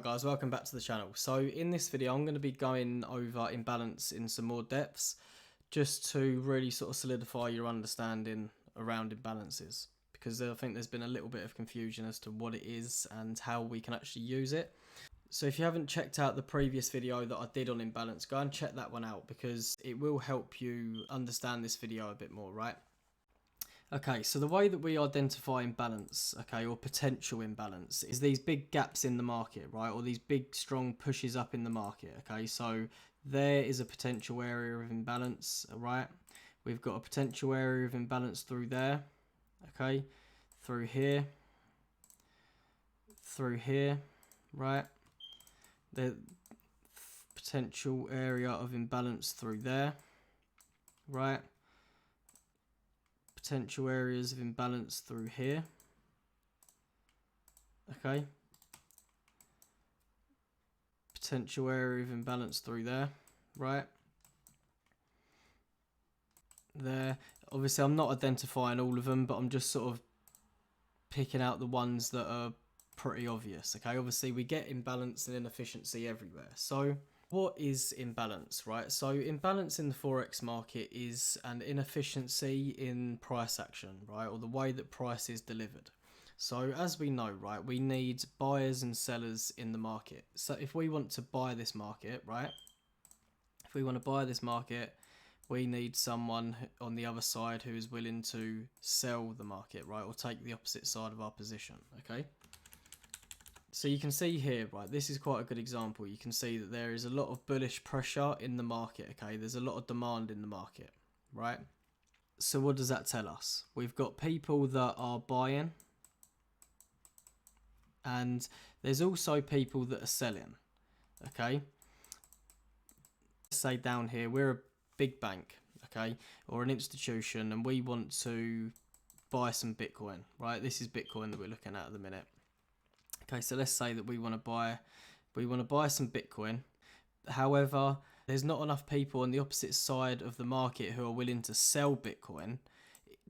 Alright guys, welcome back to the channel. So in this video I'm going to be going over imbalance in some more depths, just to really sort of solidify your understanding around imbalances, because I think there's been a little bit of confusion as to what it is and how we can actually use it. So if you haven't checked out the previous video that I did on imbalance, go and check that one out, because it will help you understand this video a bit more, right? Okay, so the way that we identify imbalance, okay, or potential imbalance, is these big gaps in the market, right, or these big strong pushes up in the market, okay? So there is a potential area of imbalance, right? We've got a potential area of imbalance through there, okay, through here, right? The potential area of imbalance through there, right? Potential areas of imbalance through here, okay, potential area of imbalance through there, right, there. Obviously I'm not identifying all of them, but I'm just sort of picking out the ones that are pretty obvious, okay? Obviously we get imbalance and inefficiency everywhere. So what is imbalance, right? So imbalance in the Forex market is an inefficiency in price action, right? Or the way that price is delivered. So as we know, right, we need buyers and sellers in the market. So if we want to buy this market, right? If we want to buy this market, we need someone on the other side who is willing to sell the market, right? Or take the opposite side of our position, okay? So you can see here, right, this is quite a good example. You can see that there is a lot of bullish pressure in the market, okay? There's a lot of demand in the market, right? So what does that tell us? We've got people that are buying, and there's also people that are selling, okay? Let's say down here, we're a big bank, okay, or an institution, and we want to buy some Bitcoin, right? This is Bitcoin that we're looking at the minute. Okay, so let's say that we want to buy some Bitcoin. However, there's not enough people on the opposite side of the market who are willing to sell Bitcoin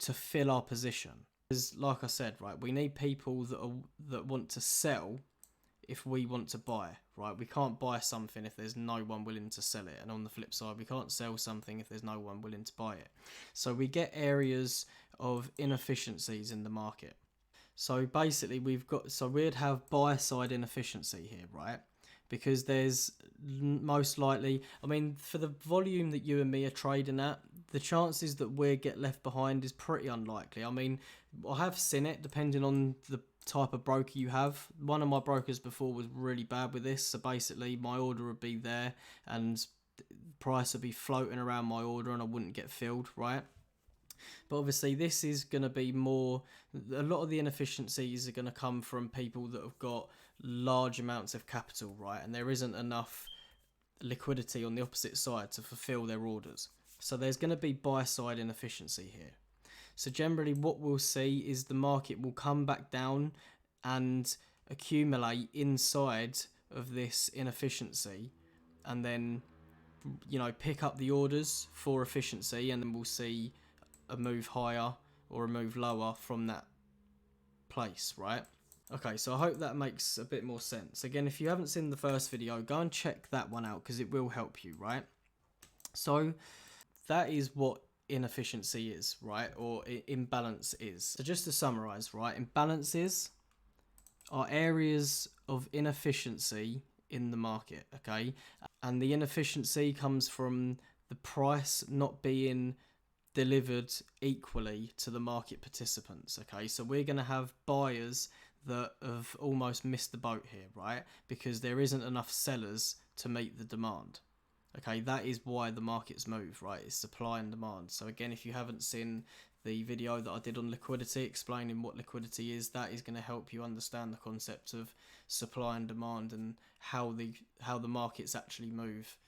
to fill our position. Because, like I said, right, we need people that want to sell if we want to buy, right? We can't buy something if there's no one willing to sell it, and on the flip side, we can't sell something if there's no one willing to buy it. So we get areas of inefficiencies in the market. So basically we'd have buy side inefficiency here, right? Because there's most likely, I mean, for the volume that you and me are trading at, the chances that we get left behind is pretty unlikely. I mean, I have seen it depending on the type of broker you have. One of my brokers before was really bad with this. So basically my order would be there and the price would be floating around my order and I wouldn't get filled, right? But obviously this is going to be more, a lot of the inefficiencies are going to come from people that have got large amounts of capital, right? And there isn't enough liquidity on the opposite side to fulfill their orders. So there's going to be buy side inefficiency here. So generally what we'll see is the market will come back down and accumulate inside of this inefficiency, and then, you know, pick up the orders for efficiency, and then we'll see a move higher or a move lower from that place, right? Okay, so I hope that makes a bit more sense. Again, if you haven't seen the first video, go and check that one out because it will help you, right? So that is what inefficiency is, right? Or imbalance is. So just to summarize, right? Imbalances are areas of inefficiency in the market, okay? And the inefficiency comes from the price not being delivered equally to the market participants, okay? So we're going to have buyers that have almost missed the boat here, right? Because there isn't enough sellers to meet the demand, okay? That is why the markets move, right? It's supply and demand. So again, if you haven't seen the video that I did on liquidity, explaining what liquidity is, that is going to help you understand the concept of supply and demand and how the markets actually move,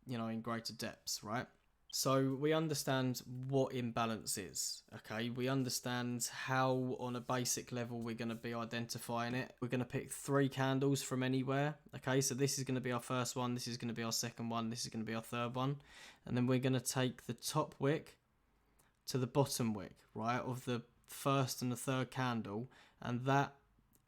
you know, in greater depths, right? So we understand what imbalance is, okay? We understand how on a basic level we're going to be identifying it. We're going to pick 3 candles from anywhere, okay? So this is going to be our first one, this is going to be our second one, this is going to be our third one. And then we're going to take the top wick to the bottom wick, right, of the first and the third candle, and that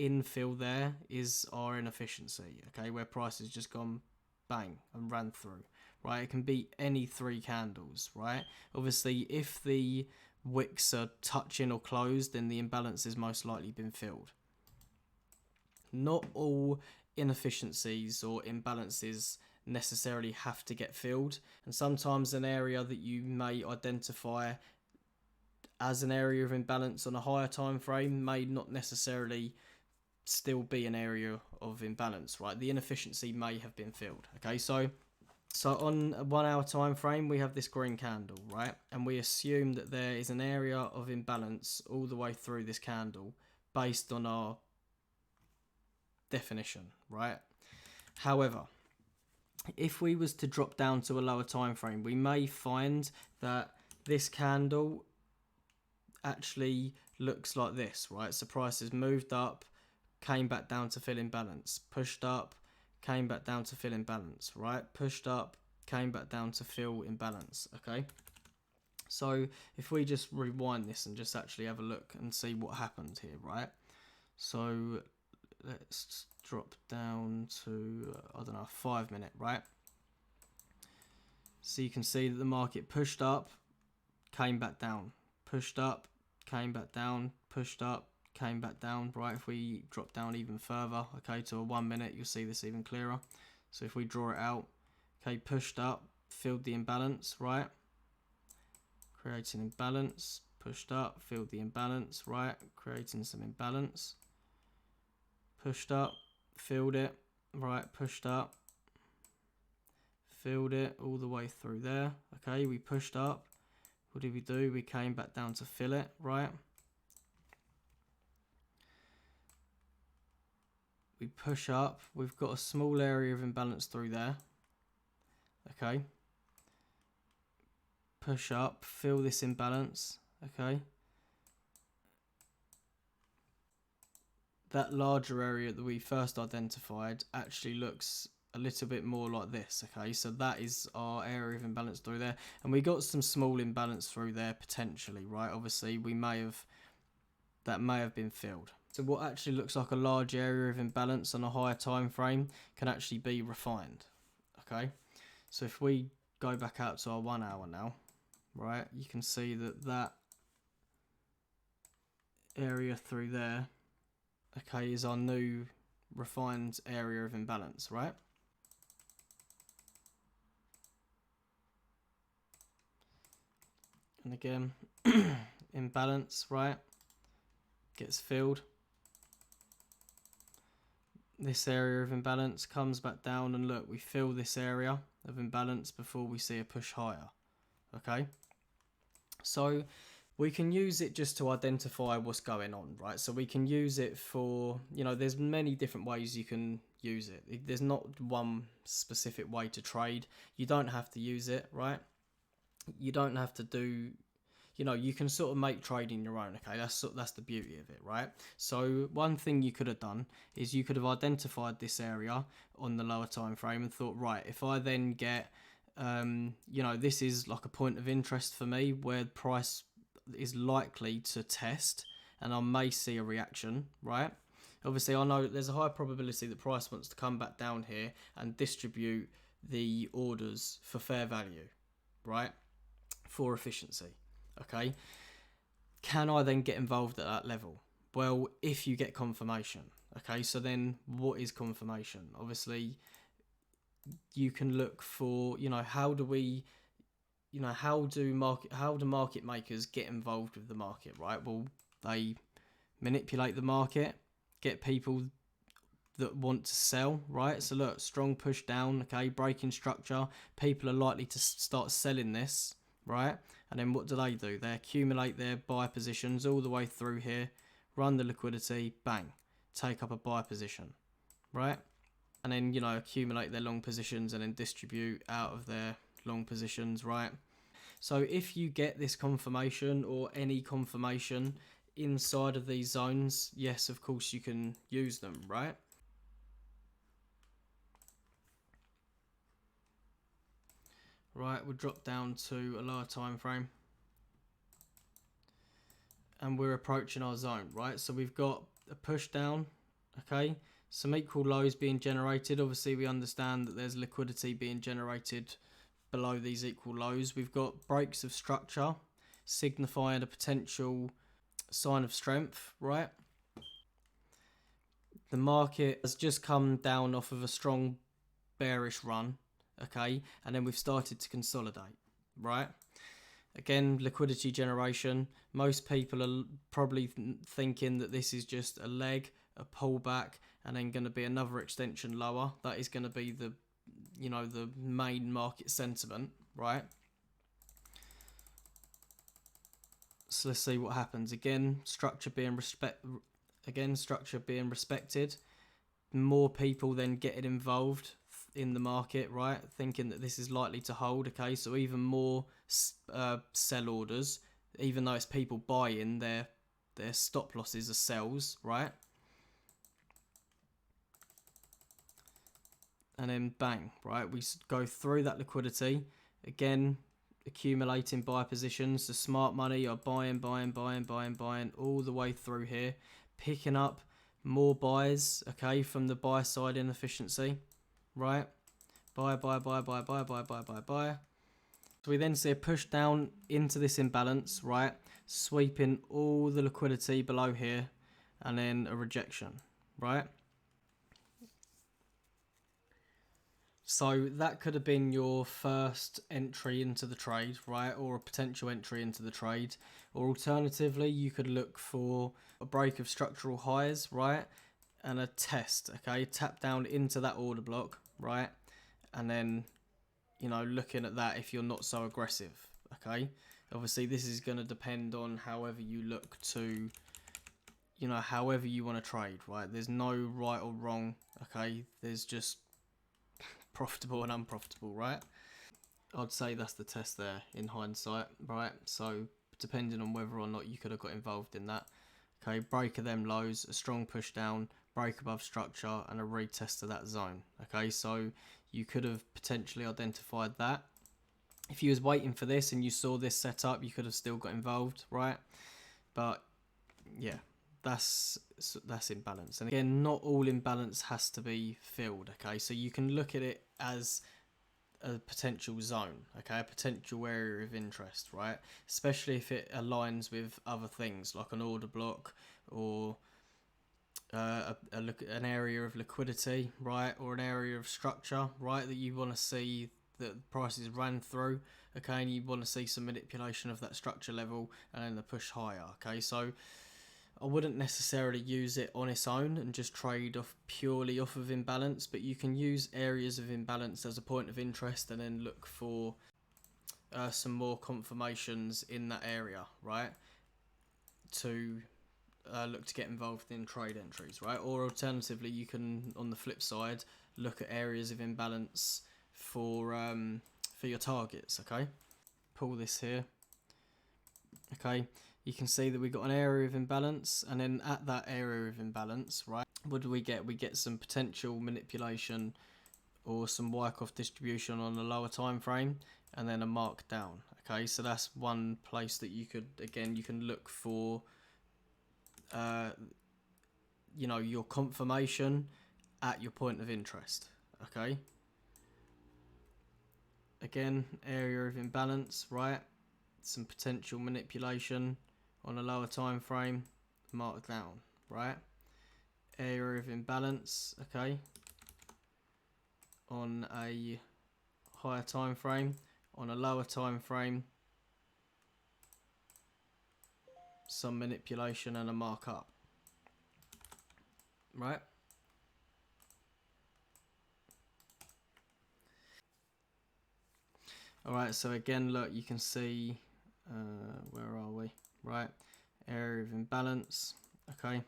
infill there is our inefficiency, okay, where price has just gone bang and ran through, right? It can be any 3 candles, right? Obviously, if the wicks are touching or closed, then the imbalance has most likely been filled. Not all inefficiencies or imbalances necessarily have to get filled, and sometimes an area that you may identify as an area of imbalance on a higher time frame may not necessarily still be an area of imbalance, right? The inefficiency may have been filled. Okay, so on a 1 hour time frame, we have this green candle, right? And we assume that there is an area of imbalance all the way through this candle based on our definition, right? However, if we was to drop down to a lower time frame, we may find that this candle actually looks like this, right? So price has moved up, came back down to fill imbalance, pushed up, came back down to fill imbalance, right? Pushed up, came back down to fill imbalance, okay? So if we just rewind this and just actually have a look and see what happened here, right? So let's drop down to, I don't know, 5 minute, right? So you can see that the market pushed up, came back down, pushed up, came back down, pushed up, came back down, right? If we drop down even further, okay, to a 1 minute, you'll see this even clearer. So if we draw it out, okay, pushed up, filled the imbalance, right? Creating imbalance, pushed up, filled the imbalance, right? Creating some imbalance, pushed up, filled it, right? Pushed up, filled it all the way through there, okay? We pushed up. What did we do? We came back down to fill it, right? We push up. We've got a small area of imbalance through there. Okay. Push up, fill this imbalance. Okay. That larger area that we first identified actually looks a little bit more like this. Okay, so that is our area of imbalance through there, and we got some small imbalance through there potentially, right? Obviously, that may have been filled. So what actually looks like a large area of imbalance on a higher time frame can actually be refined. Okay, so if we go back out to our 1 hour now, right, you can see that area through there, okay, is our new refined area of imbalance, right? And again, imbalance, right, gets filled. This area of imbalance comes back down, and look, we fill this area of imbalance before we see a push higher. Okay, so we can use it just to identify what's going on, right? So we can use it for, there's many different ways you can use it. There's not one specific way to trade. You don't have to use it, right? You don't have to do, you can sort of make trading your own. Okay, that's the beauty of it, right? So one thing you could have done is you could have identified this area on the lower time frame and thought, right, if I then get this is like a point of interest for me where price is likely to test and I may see a reaction, right? Obviously, I know there's a high probability that price wants to come back down here and distribute the orders for fair value, right? For efficiency, okay? Can I then get involved at that level? Well, if you get confirmation, okay? So then what is confirmation? Obviously, you can look for, how do market makers get involved with the market, right? Well, they manipulate the market, get people that want to sell, right? So look, strong push down, okay, breaking structure, people are likely to start selling this, right? And then what do? They accumulate their buy positions all the way through here, run the liquidity, bang, take up a buy position, right? And then, accumulate their long positions and then distribute out of their long positions, right? So if you get this confirmation or any confirmation inside of these zones, yes, of course you can use them, right? Right, we'll drop down to a lower time frame. And we're approaching our zone, right? So we've got a push down, Okay, some equal lows being generated. Obviously we understand that there's liquidity being generated below these equal lows. We've got breaks of structure signifying a potential sign of strength, right? The market has just come down off of a strong bearish run, okay, and then we've started to consolidate, right? Again, liquidity generation. Most people are probably thinking that this is just a leg, a pullback, and then going to be another extension lower. That is going to be the, the main market sentiment, right? So let's see what happens. Again, structure being respected. More people then getting involved in the market, right? Thinking that this is likely to hold. Okay, so even more sell orders, even though it's people buying, their stop losses are sells, right? And then bang, right? We go through that liquidity again, accumulating buy positions. The smart money are buying all the way through here, picking up more buys, okay, from the buy side inefficiency, right? Buy. So we then see a push down into this imbalance, right? Sweeping all the liquidity below here, and then a rejection, right? So that could have been your first entry into the trade, right? Or a potential entry into the trade. Or alternatively, you could look for a break of structural highs, right? And a test, okay? Tap down into that order block, right? And then, looking at that if you're not so aggressive, okay? Obviously, this is going to depend on however you look to, however you want to trade, right? There's no right or wrong, okay? There's just profitable and unprofitable, right? I'd say that's the test there in hindsight, right? So depending on whether or not you could have got involved in that. Okay, break of them lows, a strong push down, break above structure, and a retest of that zone. Okay, so you could have potentially identified that. If you was waiting for this and you saw this set up, you could have still got involved, right? But yeah, that's imbalance. And again, not all imbalance has to be filled. Okay, so you can look at it as a potential zone, okay, a potential area of interest, right? Especially if it aligns with other things like an order block or an area of liquidity, right, or an area of structure, right, that you want to see that the prices ran through, okay, and you want to see some manipulation of that structure level and then the push higher, okay. So I wouldn't necessarily use it on its own and just trade purely off of imbalance, but you can use areas of imbalance as a point of interest and then look for some more confirmations in that area, right? To look to get involved in trade entries, right? Or alternatively, you can, on the flip side, look at areas of imbalance for your targets, okay? Pull this here, okay? You can see that we've got an area of imbalance, and then at that area of imbalance, right, what do we get? We get some potential manipulation or some Wyckoff distribution on a lower time frame, and then a mark down. Okay, so that's one place that you could, again, you can look for, your confirmation at your point of interest. Okay. Again, area of imbalance, right? Some potential manipulation on a lower time frame, mark down, right? Area of imbalance, okay, on a higher time frame, on a lower time frame, some manipulation and a markup, right? All right, so again, look, you can see, where are we? Right, area of imbalance, okay.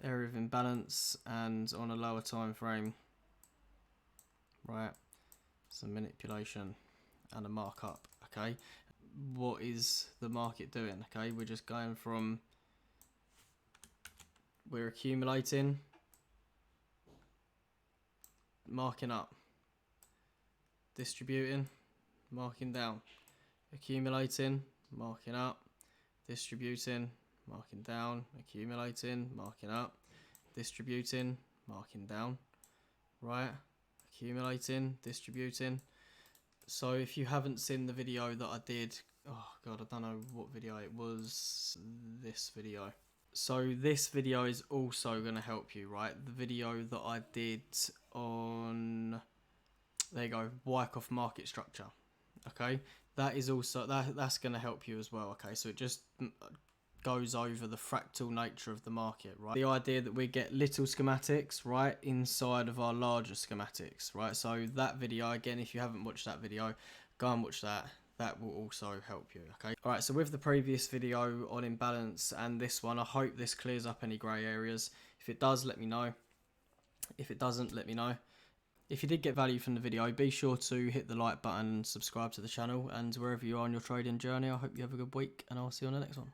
Area of imbalance and on a lower time frame, right, some manipulation and a markup, okay. What is the market doing? Okay, we're just going from, we're accumulating, marking up, distributing, marking down, accumulating, marking up, distributing, marking down, accumulating, marking up, distributing, marking down, right, accumulating, distributing. So if you haven't seen the video that I did, oh god, I don't know what video it was, this video. So this video is also going to help you, right? The video that I did on, there you go, Wyckoff market structure. Okay, that is also that's going to help you as well. Okay, so it just goes over the fractal nature of the market, right? The idea that we get little schematics, right, inside of our larger schematics, right? So that video, again, if you haven't watched that video, go and watch that. That will also help you, okay? All right, so with the previous video on imbalance and this one, I hope this clears up any grey areas. If it does, let me know. If it doesn't, let me know. If you did get value from the video, be sure to hit the like button and subscribe to the channel. And wherever you are on your trading journey, I hope you have a good week, and I'll see you on the next one.